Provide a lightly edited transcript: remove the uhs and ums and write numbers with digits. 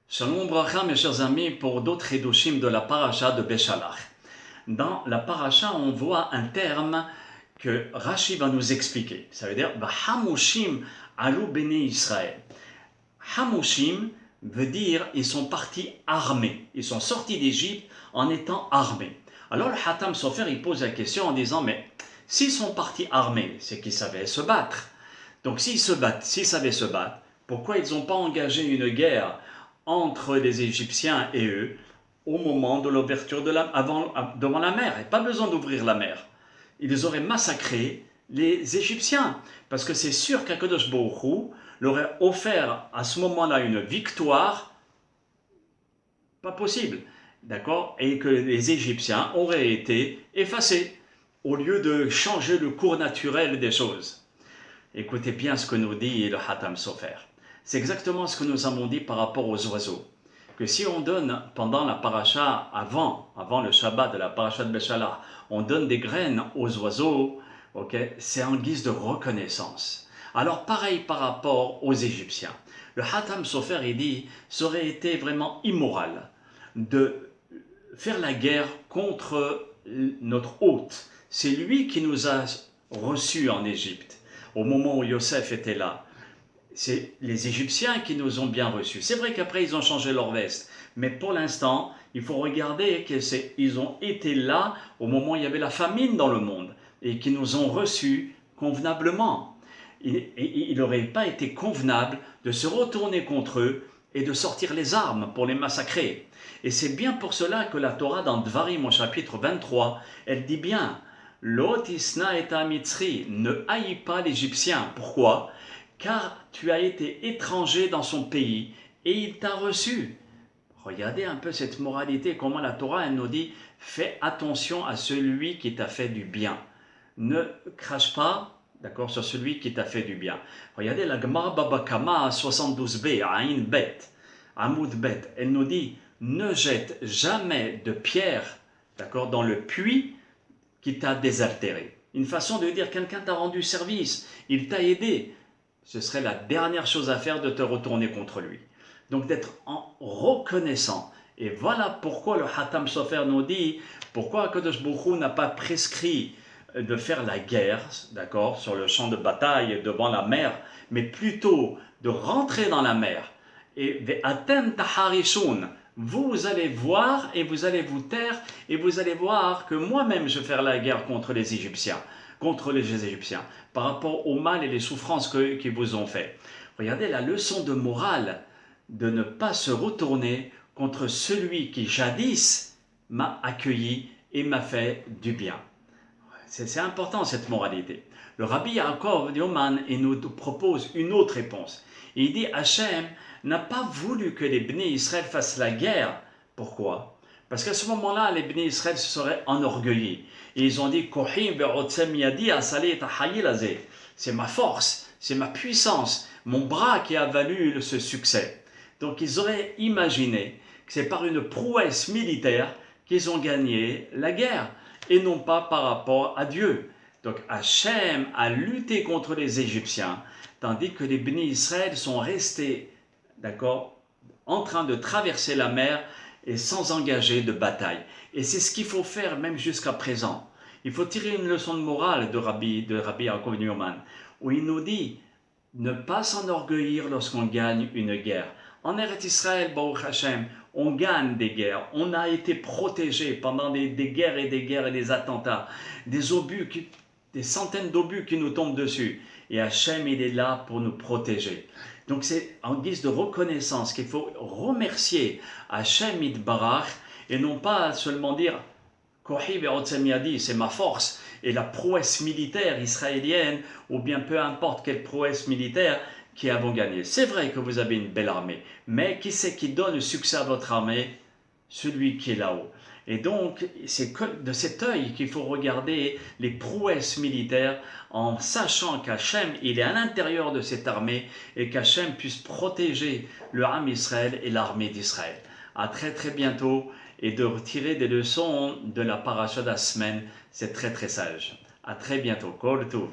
Shalom Bracha, mes chers amis, pour d'autres Hidushim de la paracha de Beshalach. Dans la paracha, on voit un terme que Rashi va nous expliquer. Ça veut dire Hamushim alu bene Israël. Hamushim veut dire ils sont partis armés. Ils sont sortis d'Égypte en étant armés. Alors le Hatam Sofer il pose la question en disant mais s'ils sont partis armés, c'est qu'ils savaient se battre. Donc s'ils savaient se battre, pourquoi ils n'ont pas engagé une guerre entre les Égyptiens et eux au moment de l'ouverture devant la mer? Et pas besoin d'ouvrir la mer. Ils auraient massacré les Égyptiens. Parce que c'est sûr qu'Akadosh Baruch Hu leur aurait offert à ce moment-là une victoire pas possible. D'accord? Et que les Égyptiens auraient été effacés au lieu de changer le cours naturel des choses. Écoutez bien ce que nous dit le Hatam Sofer. C'est exactement ce que nous avons dit par rapport aux oiseaux. Que si on donne pendant la paracha, avant le Shabbat de la paracha de Beshalach, on donne des graines aux oiseaux, okay, c'est en guise de reconnaissance. Alors pareil par rapport aux Égyptiens. Le Hatam Sofer il dit, ça aurait été vraiment immoral de faire la guerre contre notre hôte. C'est lui qui nous a reçus en Égypte. Au moment où Yosef était là, c'est les Égyptiens qui nous ont bien reçus. C'est vrai qu'après ils ont changé leur veste, mais pour l'instant, il faut regarder qu'ils ont été là au moment où il y avait la famine dans le monde et qui nous ont reçus convenablement. Il n'aurait pas été convenable de se retourner contre eux et de sortir les armes pour les massacrer. Et c'est bien pour cela que la Torah dans Dvarim au chapitre 23, elle dit bien Lot isna et mitzri, ne haïs pas l'Égyptien. Pourquoi? Car tu as été étranger dans son pays et il t'a reçu. Regardez un peu cette moralité, comment la Torah elle nous dit fais attention à celui qui t'a fait du bien. Ne crache pas, d'accord, sur celui qui t'a fait du bien. Regardez la Gemara Baba Kama 72b, Aïn Bet, Amoud Bet, elle nous dit ne jette jamais de pierre, d'accord, dans le puits qui t'a désaltéré. Une façon de dire quelqu'un t'a rendu service, il t'a aidé. Ce serait la dernière chose à faire de te retourner contre lui. Donc d'être reconnaissant. Et voilà pourquoi le Hatam Sofer nous dit pourquoi Akadosh Baruch Hu n'a pas prescrit de faire la guerre, d'accord, sur le champ de bataille devant la mer, mais plutôt de rentrer dans la mer. Et Ve'atem taharishun, vous allez voir et vous allez vous taire et vous allez voir que moi-même je vais faire la guerre contre les Égyptiens, par rapport au mal et les souffrances qu'ils vous ont fait. Regardez la leçon de morale de ne pas se retourner contre celui qui jadis m'a accueilli et m'a fait du bien. C'est important cette moralité. Le Rabbi Yaakov Dioman nous propose une autre réponse. Il dit Hachem n'a pas voulu que les Bnei Israël fassent la guerre. Pourquoi? Parce qu'à ce moment-là, les Bnei Israël se seraient enorgueillis. Et ils ont dit c'est ma force, c'est ma puissance, mon bras qui a valu ce succès. Donc ils auraient imaginé que c'est par une prouesse militaire qu'ils ont gagné la guerre et non pas par rapport à Dieu. Donc Hachem a lutté contre les Égyptiens, tandis que les Bnei Israël sont restés, d'accord, en train de traverser la mer et sans engager de bataille. Et c'est ce qu'il faut faire même jusqu'à présent. Il faut tirer une leçon de morale de Rabbi Yaakov Newman, où il nous dit ne pas s'enorgueillir lorsqu'on gagne une guerre. En Eretz Israël, Baruch Hashem, on gagne des guerres, on a été protégé pendant des guerres et des attentats, des obus, des centaines d'obus qui nous tombent dessus. Et Hashem, il est là pour nous protéger. Donc c'est en guise de reconnaissance qu'il faut remercier Hashem Itbarach et non pas seulement dire Kohi ve'otzem yadi, c'est ma force et la prouesse militaire israélienne ou bien peu importe quelle prouesse militaire qui avons gagné. C'est vrai que vous avez une belle armée, mais qui c'est qui donne le succès à votre armée? Celui qui est là-haut. Et donc, c'est de cet œil qu'il faut regarder les prouesses militaires en sachant qu'Hachem, il est à l'intérieur de cette armée et qu'Hachem puisse protéger le Ham Israël et l'armée d'Israël. À très très bientôt et de retirer des leçons de la paracha de la semaine, c'est très très sage. À très bientôt. Kol Tov.